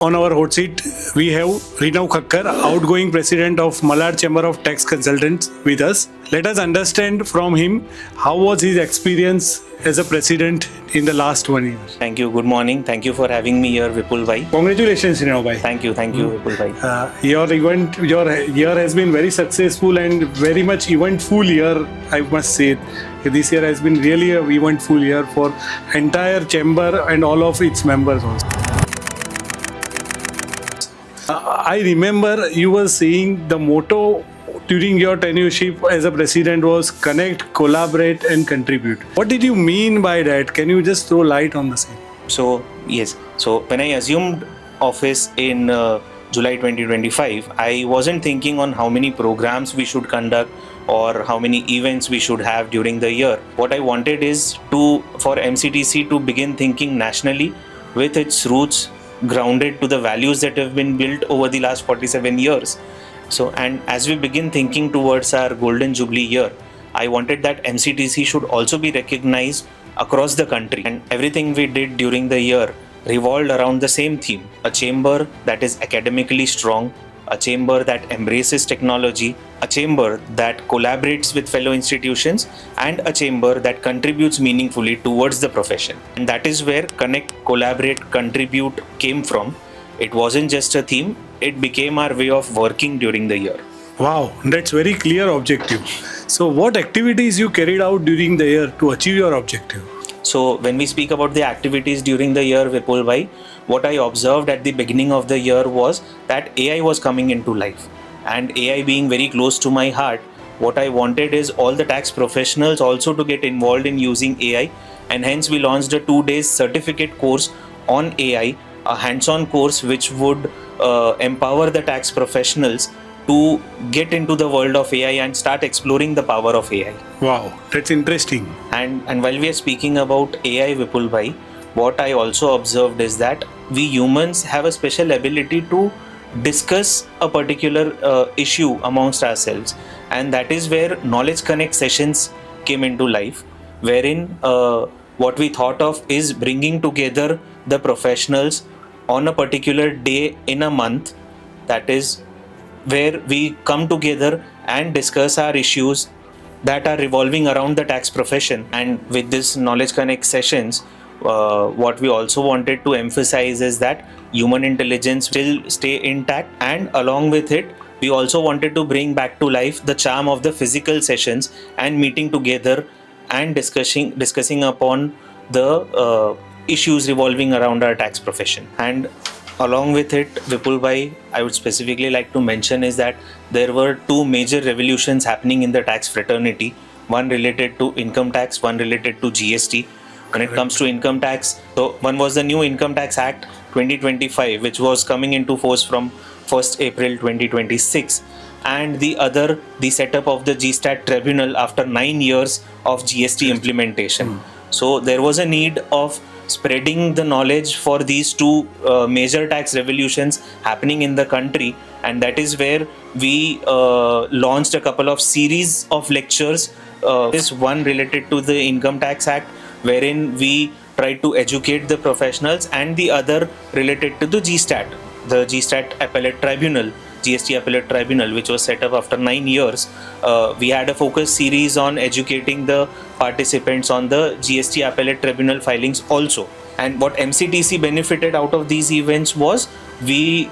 On our hot seat, we have Rinav Khakhar, outgoing president of Malad Chamber of Tax Consultants, with us. Let us understand from him how was his experience as a president in the last 1 year. Thank you. Good morning. Thank you for having me here, Vipul bhai. Congratulations, Rinav bhai. Thank you, Vipul bhai. Your year has been very successful and very much eventful year, I must say. This year has been really an eventful year for entire chamber and all of its members also. I remember you were saying the motto during your tenureship as a president was connect, collaborate and contribute. What did you mean by that? Can you just throw light on the same? So, yes. So, when I assumed office in July 2025, I wasn't thinking on how many programs we should conduct or how many events we should have during the year. What I wanted is for MCTC to begin thinking nationally with its roots grounded to the values that have been built over the last 47 years. So, and as we begin thinking towards our Golden Jubilee year, I wanted that MCTC should also be recognized across the country. And everything we did during the year revolved around the same theme: a chamber that is academically strong, a chamber that embraces technology, a chamber that collaborates with fellow institutions, and a chamber that contributes meaningfully towards the profession. And that is where connect, collaborate, contribute came from. It wasn't just a theme, it became our way of working during the year. Wow, that's very clear objective. So what activities you carried out during the year to achieve your objective? So when we speak about the activities during the year, Vipul bhai, what I observed at the beginning of the year was that AI was coming into life. And AI being very close to my heart, what I wanted is all the tax professionals also to get involved in using AI. And hence we launched a 2-day certificate course on AI, a hands-on course which would empower the tax professionals to get into the world of AI and start exploring the power of AI. Wow, that's interesting. And while we are speaking about AI, Vipul bhai, what I also observed is that we humans have a special ability to discuss a particular issue amongst ourselves, and that is where Knowledge Connect sessions came into life, wherein what we thought of is bringing together the professionals on a particular day in a month. That is where we come together and discuss our issues that are revolving around the tax profession. And with this Knowledge Connect sessions, what we also wanted to emphasize is that human intelligence will stay intact, and along with it, we also wanted to bring back to life the charm of the physical sessions and meeting together and discussing upon the issues revolving around our tax profession. And along with it, Vipul bhai, I would specifically like to mention is that there were 2 major revolutions happening in the tax fraternity. One related to income tax, one related to GST. When it comes to income tax, so one was the new Income Tax Act 2025, which was coming into force from 1st April 2026. And the other, the setup of the GSTAT tribunal after 9 years of GST implementation. So there was a need of spreading the knowledge for these 2 major tax revolutions happening in the country, and that is where we launched a couple of series of lectures. This one related to the Income Tax Act, wherein we tried to educate the professionals, and the other related to the GSTAT, the GSTAT Appellate Tribunal, GST Appellate Tribunal, which was set up after 9 years. We had a focus series on educating the participants on the GST Appellate Tribunal filings also. And what MCTC benefited out of these events was we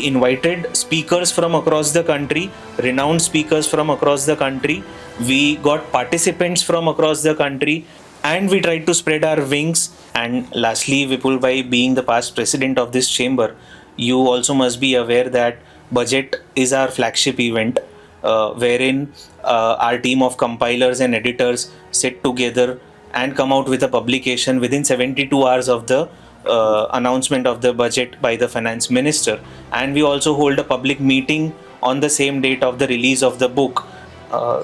invited speakers from across the country, renowned speakers from across the country. We got participants from across the country, and we tried to spread our wings. And lastly, Vipul bhai, being the past president of this chamber, you also must be aware that budget is our flagship event, wherein our team of compilers and editors sit together and come out with a publication within 72 hours of the announcement of the budget by the finance minister. And we also hold a public meeting on the same date of the release of the book,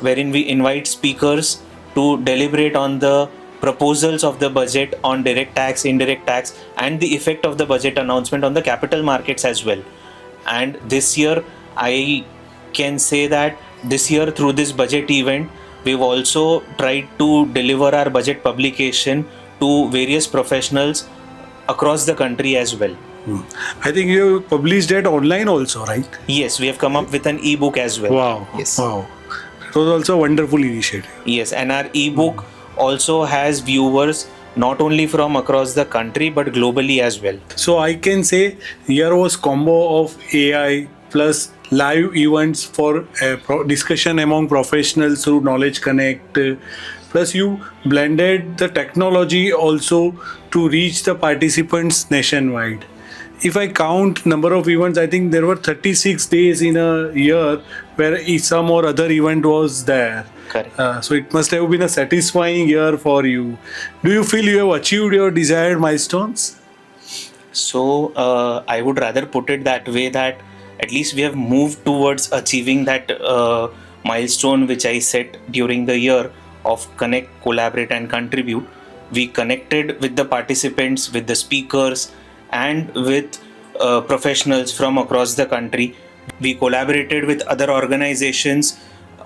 wherein we invite speakers to deliberate on the proposals of the budget on direct tax, indirect tax, and the effect of the budget announcement on the capital markets as well. And this year, I can say that this year through this budget event, we've also tried to deliver our budget publication to various professionals across the country as well. I think you published it online also, right? Yes, we have come up with an ebook as well. Wow. Yes. Wow. It was also a wonderful initiative. Yes, and our ebook also has viewers not only from across the country but globally as well. So I can say here was combo of AI plus live events for discussion among professionals through Knowledge Connect. Plus you blended the technology also to reach the participants nationwide. If I count number of events, I think there were 36 days in a year where some or other event was there. Correct. So it must have been a satisfying year for you. Do you feel you have achieved your desired milestones? So I would rather put it that way, that at least we have moved towards achieving that milestone which I set during the year of connect, collaborate and contribute. We connected with the participants, with the speakers and with professionals from across the country. We collaborated with other organizations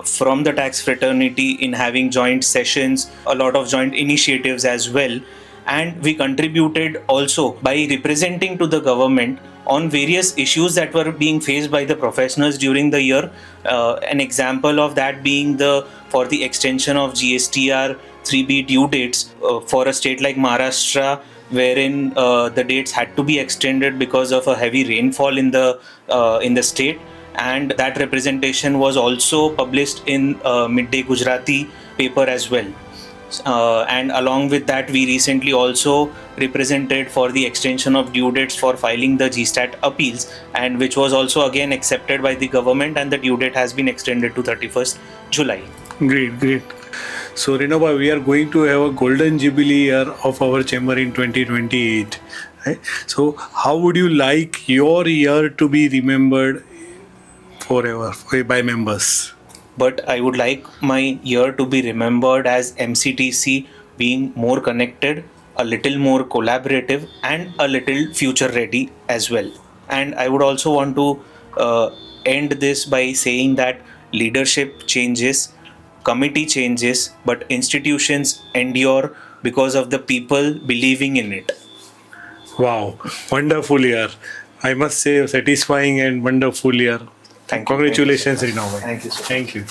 from the tax fraternity in having joint sessions, a lot of joint initiatives as well. And we contributed also by representing to the government on various issues that were being faced by the professionals during the year. An example of that being for the extension of GSTR 3B due dates for a state like Maharashtra, wherein the dates had to be extended because of a heavy rainfall in the state. And that representation was also published in Midday Gujarati paper as well. And along with that, we recently also represented for the extension of due dates for filing the GSTAT appeals, and which was also again accepted by the government, and the due date has been extended to 31st July. Great, great. So Rinav, we are going to have a golden jubilee year of our chamber in 2028. Right? So how would you like your year to be remembered forever by members? But I would like my year to be remembered as MCTC being more connected, a little more collaborative, and a little future ready as well. And I would also want to end this by saying that leadership changes, committee changes, but institutions endure because of the people believing in it. Wow, wonderful year. I must say, satisfying and wonderful year. Thank you. Congratulations, Rinav. Thank you, sir. Thank you.